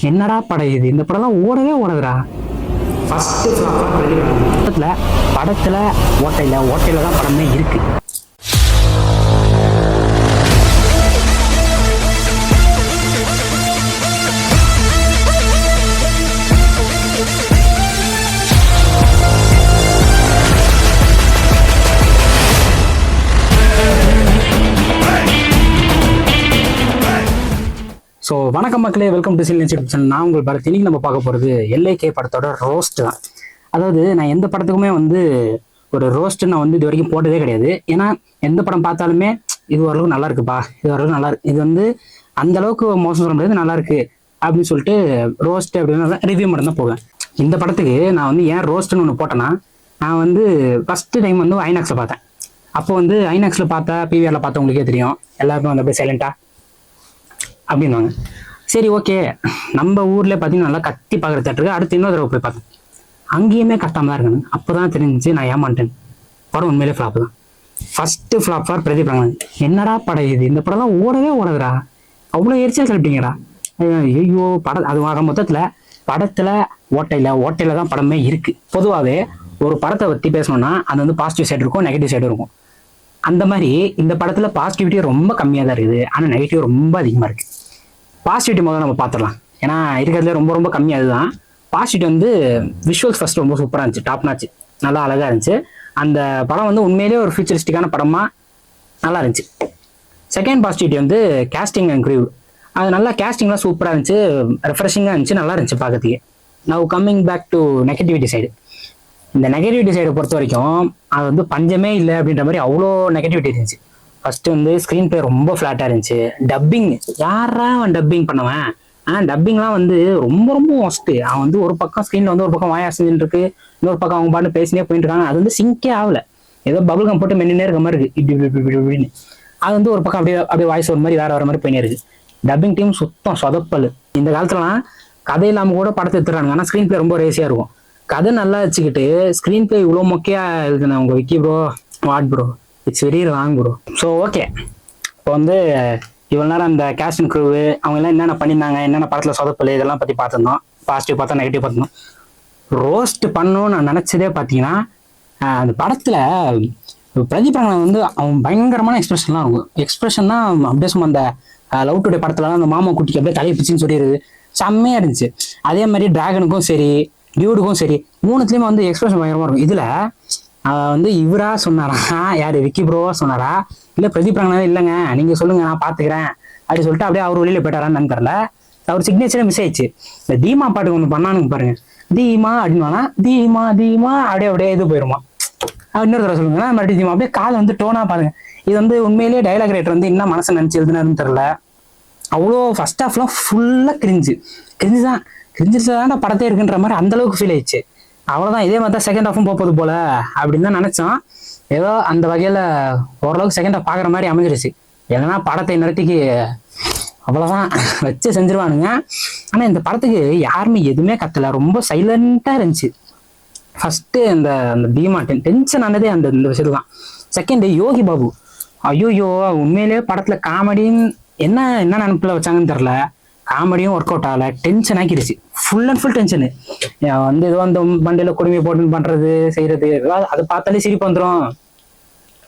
என்னடா படம் இது? இந்த படம்லாம் ஓடவே ஓடாதுடா. ஃபர்ஸ்ட் படத்துல ஓட்டையில தான் படமே இருக்கு. ஸோ வணக்கம் மக்களே, welcome to chill YouTube channel. நான் உங்கள் படத்தை இன்னைக்கு நம்ம பார்க்க போகிறது எல்ஏகே படத்தோட ரோஸ்ட் தான். அதாவது நான் எந்த படத்துக்குமே ஒரு ரோஸ்ட் நான் இது வரைக்கும் போட்டதே கிடையாது. ஏன்னா எந்த படம் பார்த்தாலுமே இது ஓரளவுக்கு நல்லா இருக்குப்பா, இது ஓரளவுக்கு நல்லா இருக்கு, இது அந்த அளவுக்கு மோசம் சொல்ல முடியாது, நல்லா இருக்கு அப்படின்னு சொல்லிட்டு ரோஸ்ட் அப்படின்னு ரிவ்யூ மட்டும் தான் போவேன். இந்த படத்துக்கு நான் ஏன் ரோஸ்ட்னு ஒன்று போட்டேன்னா, நான் ஃபர்ஸ்ட் டைம் ஐநாக்ஸில் பார்த்தேன். அப்போ ஐநாக்ஸில் பார்த்தா பிவிஆரில் பார்த்தவங்களுக்கே தெரியும், எல்லாருக்கும் அப்படியே சைலண்டா அப்படின்வாங்க. சரி ஓகே, நம்ம ஊர்ல பார்த்தீங்கன்னா நல்லா கத்தி பார்க்குற தேட்டருக்கு அடுத்து இன்னொரு தடவை போய் பார்த்தேன். அங்கேயுமே கஷ்டமாக தான் இருக்கணும். அப்போதான் தெரிஞ்சு நான் ஏமாட்டேன், படம் உண்மையிலே ஃப்ளாப் தான். First flop for Pradeep Ranganathan. என்னடா படம் இது? இந்த படம்லாம் ஓடவே ஓடாதுடா, அவ்வளோ எரிச்சல் கிளப்பிட்டீங்கடா. ஐயோ படம் அது ஆக மொத்தத்தில் படத்துல ஓட்டையில தான் படமே இருக்கு. பொதுவாகவே ஒரு படத்தை பற்றி பேசணும்னா அது பாசிட்டிவ் சைடு இருக்கும், நெகட்டிவ் சைடு இருக்கும். அந்த மாதிரி இந்த படத்துல பாசிட்டிவிட்டி ரொம்ப கம்மியாக தான் இருக்குது, ஆனால் நெகட்டிவ் ரொம்ப அதிகமாக இருக்கு. பாசிட்டிவிட்டி முதல்ல நம்ம பார்த்துடலாம், ஏன்னா இருக்கிறதுல ரொம்ப ரொம்ப கம்மியாக அதுதான். பாசிட்டிவ் விஷுவல்ஸ் ஃபர்ஸ்ட் ரொம்ப சூப்பராக இருந்துச்சு, டாப் நாச்சு, நல்லா அழகாக இருந்துச்சு. அந்த படம் உண்மையிலேயே ஒரு ஃபியூச்சரிஸ்டிக்கான படமாக நல்லா இருந்துச்சு. Second positivity casting and crew. அது நல்லா கேஸ்டிங்லாம் சூப்பராக இருந்துச்சு, ரெஃப்ரெஷிங்காக இருந்துச்சு, நல்லா இருந்துச்சு பார்க்கறதுக்கு. Now coming back to negativity side. இந்த நெகட்டிவிட்டி சைடை பொறுத்த வரைக்கும் அது பஞ்சமே இல்லை அப்படின்ற மாதிரி அவ்வளோ நெகட்டிவிட்டி இருந்துச்சு. ஃபர்ஸ்ட் ஸ்க்ரீன் பிளே ரொம்ப ஃப்ளாட்டாக இருந்துச்சு. டப்பிங், யாரா அவன் டப்பிங் பண்ணுவேன்? டப்பிங்லாம் ரொம்ப ரொம்ப ஒஸ்ட்டு. அவன் ஒரு பக்கம் ஸ்க்ரீனில் ஒரு பக்கம் வாயா செஞ்சுட்டு இருக்கு, இன்னொரு பக்கம் அவங்க பாட்டு பேசினே போயிட்டு இருக்காங்க. அது சிங்கே ஆகல, ஏதோ பபுள் கம் போட்டு மென்னுனே இருக்க மாதிரி இருக்கு. இப்படின்னு அது ஒரு பக்கம் அப்படியே வாய்ஸ் ஒரு மாதிரி வேற மாதிரி போயினே இருக்கு. டப்பிங் டீம் சுத்தம் சொதப்பல். இந்த காலத்துலலாம் கதை இல்லாமல் கூட படத்தை எடுத்துறாங்க, ஆனால் ஸ்க்ரீன் பிளே ரொம்ப ரேசியாக இருக்கும். கதை நல்லா வச்சுக்கிட்டு ஸ்க்ரீன் பிளே இவ்வளோ மொக்கையா இருக்குண்ணா உங்க Vicky bro, what bro, it's very wrong bro. So okay, இப்போ இவ்வளோ நேரம் அந்த கேஸ்ட் அண்ட் க்ரூவு அவங்க எல்லாம் என்னென்ன பண்ணியிருந்தாங்க, என்னென்ன படத்தில் சொதப்பல், இதெல்லாம் பற்றி பார்த்துருந்தோம். பாசிட்டிவ் பார்த்தா நெகட்டிவ் பார்த்துருந்தோம். ரோஸ்ட் பண்ணணும்னு நான் நினச்சதே பார்த்தீங்கன்னா, அந்த படத்தில் பிரதீப் ரங்கநாதன் அவன் பயங்கரமான எக்ஸ்பிரஷன்லாம் இருக்கும். எக்ஸ்பிரஷன் தான் அப்படியே சும்மா அந்த லவ் டுடே படத்துலலாம் அந்த மாமா குட்டிக்கு அப்படியே தலையை பிச்சுன்னு சொல்லிடுது, செம்மையாக இருந்துச்சு. அதே மாதிரி டிராகனுக்கும் சரி, டியூடுக்கும் சரி, மூணுத்துலேயுமே எக்ஸ்பிரஷன் பயங்கரமாக இருக்கும். இதில் இவரா சொன்னாரா, யார் விக்கி ப்ரோவா சொன்னாரா, இல்லை பிரதீப் ரங்கநாதன் இல்லைங்க நீங்கள் சொல்லுங்க நான் பார்த்துக்கிறேன் அப்படின்னு சொல்லிட்டு அப்படியே அவர் வெளியில் போயிட்டாரான்னு தெரியல. அவர் சிக்னேச்சரே மிஸ் ஆயிடுச்சு. இந்த தீமா பாட்டுக்கு ஒன்று பண்ணானுங்க பாருங்க, தீமா அப்படின்னு தீமா தீமா அப்படியே இது போயிருமா. இன்னொரு தடவை சொல்லுங்க, மறுபடியும் தீமா அப்படியே கால் டோனா பாருங்க. இது உண்மையிலேயே டைலாக் ரைட்டர் என்ன மனசை நினச்சி எழுதுனாருன்னு தெரியல. அவ்வளோ ஃபர்ஸ்ட் ஹாஃப்லாம் ஃபுல்லாக கிரிஞ்சு தான், கிரிஞ்சிருச்சாதான் படத்தே இருக்குன்ற மாதிரி அந்த அளவுக்கு ஃபீல் ஆயிடுச்சு. அவ்வளோதான், இதே மாதிரி தான் செகண்ட் ஹாஃபும் போகுது போல அப்படின்னு தான் நினைச்சோம். ஏதோ அந்த வகையில ஓரளவுக்கு செகண்ட் ஹாஃப் பார்க்குற மாதிரி அமைஞ்சிருச்சு. இல்லைன்னா படத்தை நிறுத்திக்கு அவ்வளோதான் வச்சு செஞ்சிருவானுங்க. ஆனால் இந்த படத்துக்கு யாருமே எதுவுமே கத்தல, ரொம்ப சைலண்டா இருந்துச்சு. ஃபர்ஸ்ட் அந்த பீமா டென்ஷன் ஆனதே இந்த விஷயத்துல தான். செகண்ட் யோகி பாபு, ஐயோயோ உண்மையிலேயே படத்துல காமெடின்னு என்ன நினைப்புல வச்சாங்கன்னு தெரியல, காமெடியும் ஒர்க் அவுட் ஆகல, டென்ஷன் ஆக்கிடுச்சு, ஃபுல் அண்ட் ஃபுல் டென்ஷனு. ஏதோ அந்த மண்டையில கொடுமை போட்டு பண்றது செய்யறது, அதை பார்த்தாலே சிரிப்பு வந்துடும்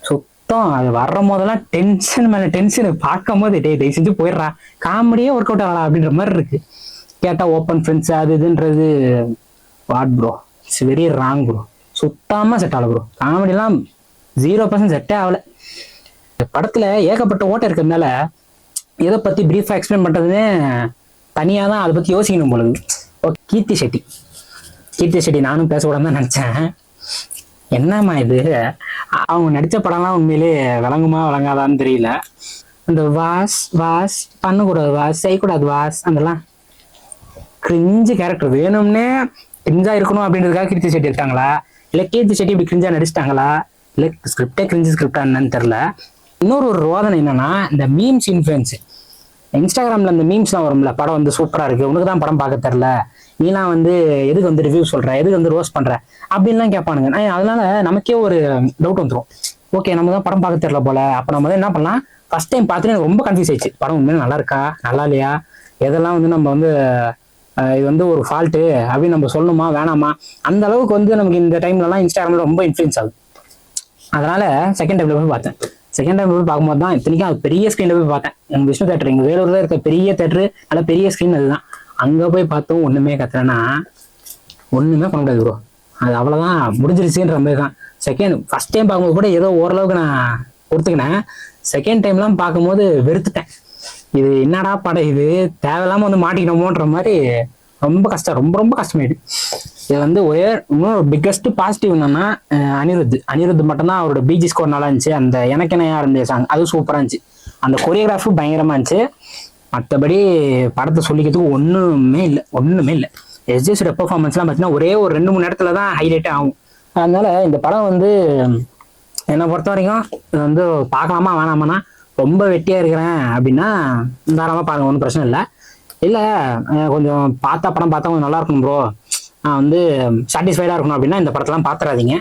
சுத்தம். அது வர்ற போதெல்லாம் டென்ஷன் மேல டென்ஷன், பார்க்கும் போது டே செஞ்சு போயிடுறா, காமெடியே ஒர்க் அவுட் ஆகலாம் அப்படின்ற மாதிரி இருக்கு. கேட்டா ஓப்பன் ஃப்ரெண்ட்ஸ் அது இதுன்றது what bro, it's very wrong bro, சுத்தமா செட் ஆகல ப்ரோ. காமெடிலாம் 0% செட்டே ஆகல. படத்துல ஏகப்பட்ட ஓட்டம் இருக்கிறதுனால எதை பத்தி பிரீஃபா எக்ஸ்பிளைன் பண்றதுன்னு தனியா தான் அதை பத்தி யோசிக்கணும் பொழுது. கீர்த்தி செட்டி நானும் பேச கூடாது தான் நினைச்சேன். என்னம்மா இது, அவங்க நடிச்ச படம்லாம் உண்மையிலே விளங்குமா விளங்காதான்னு தெரியல. அந்த வாஸ் பண்ணக்கூடாது, வாஸ் செய்யக்கூடாது, வாஸ் அதெல்லாம் கிரிஞ்சு கேரக்டர். வேணும்னே கிரிஞ்சா இருக்கணும் அப்படின்றதுக்காக கீர்த்தி செட்டி இருக்காங்களா, இல்லை கீர்த்தி செட்டி இப்படி கிரிஞ்சா நடிச்சிட்டாங்களா, இல்லை ஸ்கிரிப்டே கிரிஞ்சு ஸ்கிரிப்டா என்னன்னு தெரியல. இன்னொரு ரோதனை என்னன்னா, இந்த மீம்ஸ் இன்ஃப்ளூயன்ஸ். இன்ஸ்டாகிராம்ல இந்த மீம்ஸ்லாம் வரும்ல, படம் சூப்பரா இருக்கு, உனக்கு தான் படம் பார்க்க தெரியல, நீலாம் எதுக்கு ரிவ்யூ சொல்ற, எதுக்கு ரோஸ்ட் பண்ற அப்படின்லாம் கேட்பானுங்க. அதனால நமக்கே ஒரு டவுட் வந்துடும், ஓகே நம்ம தான் படம் பார்க்க தெரியல போல. அப்ப நம்ம என்ன பண்ணலாம், ஃபர்ஸ்ட் டைம் பார்த்துட்டு எனக்கு ரொம்ப கன்ஃபியூஸ் ஆயிடுச்சு, படம் உண்மையில நல்லா இருக்கா நல்லா இல்லையா, எதெல்லாம் நம்ம இது வந்து ஒரு ஃபால்ட்டு அப்படின்னு நம்ம சொல்லணுமா வேணாமா, அந்த அளவுக்கு வந்து நமக்கு இந்த டைம்லலாம் இன்ஸ்டாகிராமில் ரொம்ப இன்ஃப்ளூயன்ஸ் ஆகுது. அதனால செகண்ட் டைம்ல போய் பார்த்தேன். செகண்ட் டைம் போய் பார்க்கும்போது தான் இத்தனைக்கும் அது பெரிய ஸ்க்ரீனில் போய் பார்த்தேன். எங்கள் விஷ்ணு தேட்டர் எங்கள் வேலூரில் இருக்க பெரிய தேட்டரு, நல்ல பெரிய ஸ்க்ரீன் அதுதான். அங்கே போய் பார்த்தோம் ஒன்றுமே கத்துறேன்னா ஒன்றுமே பண்ண முடியாது ப்ரோ. அது அவ்வளோதான் முடிஞ்சிருச்சுன்ற மாதிரி தான். ஃபர்ஸ்ட் டைம் பார்க்கும்போது கூட ஏதோ ஓரளவுக்கு நான் பொறுத்துக்கினேன். செகண்ட் டைம்லாம் பார்க்கும்போது வெறுத்துட்டேன். இது என்னடா படம், இது தேவையில்லாமல் வந்து மாட்டிக்கணுமோன்ற மாதிரி ரொம்ப கஷ்டம், ரொம்ப ரொம்ப கஷ்டமாயிடு. இது வந்து இன்னொரு பிக்கஸ்ட் பாசிட்டிவ் என்னன்னா அனிருத் மட்டும்தான் அவரோட பிஜி ஸ்கோர் நல்லா இருந்துச்சு. அந்த எனக்கு என்ன இருந்த சாங் அது சூப்பராக இருந்துச்சு. அந்த கொரியோகிராஃபி பயங்கரமாக இருந்துச்சு. மற்றபடி படத்தை சொல்லிக்கிறதுக்கு ஒன்றுமே இல்லை. எஸ்ஜேஸோட பெர்ஃபார்மன்ஸ்லாம் பார்த்தீங்கன்னா ஒரே ஒரு 2-3 இடத்துல தான் ஹைலைட்டே ஆகும். அதனால இந்த படம் வந்து என்னை பொறுத்த வரைக்கும் இது வந்து பார்க்கலாமா வேணாமான்னா, ரொம்ப வெட்டியாக இருக்கிறேன் அப்படின்னா தாராளமாக பாருங்க, ஒன்றும் பிரச்சனை இல்லை. இல்லை கொஞ்சம் படம் பார்த்தா கொஞ்சம் நல்லா இருக்கணும் ப்ரோ, நான் வந்து சாட்டிஸ்ஃபைடாக இருக்கணும் அப்படின்னா இந்த படத்தெல்லாம் பார்த்துறாதீங்க.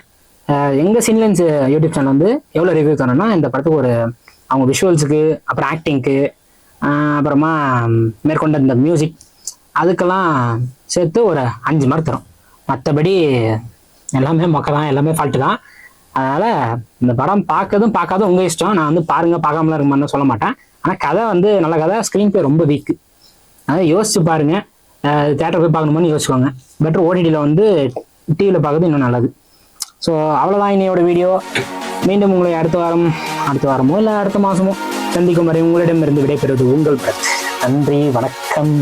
எங்கள் சின்லென்ஸ் யூடியூப் சேனல் வந்து எவ்வளோ ரிவ்யூ தரணும்னா, இந்த படத்துக்கு ஒரு அவங்க விஷுவல்ஸுக்கு, அப்புறம் ஆக்டிங்க்கு, அப்புறமா மேற்கொண்ட இந்த மியூசிக், அதுக்கெல்லாம் சேர்த்து ஒரு 5 மார்க் தரும். மற்றபடி எல்லாமே மொக்க தான், எல்லாமே ஃபால்ட்டு தான். அதனால் இந்த படம் பார்க்காதும் உங்கள் இஷ்டம். நான் வந்து பாருங்கள், பார்க்காமலாம் இருக்க மாதிரி சொல்ல மாட்டேன். ஆனால் கதை வந்து நல்ல கதை, ஸ்க்ரீன் பிளே ரொம்ப வீக்கு. அதை யோசிச்சு பாருங்கள். தேட்டர் போய் பார்க்கணுமான்னு யோசிச்சுக்கோங்க. பெட்டர் ஓடிடியில் வந்து டிவியில் பார்க்கறது இன்னும் நல்லது. ஸோ அவ்வளோதான் இன்னையோட வீடியோ. மீண்டும் உங்களை அடுத்த வாரமோ இல்லை அடுத்த மாதமோ சந்திக்கும் வரை உங்களிடமிருந்து விடைபெறுவது உங்கள் பிரத். நன்றி, வணக்கம்.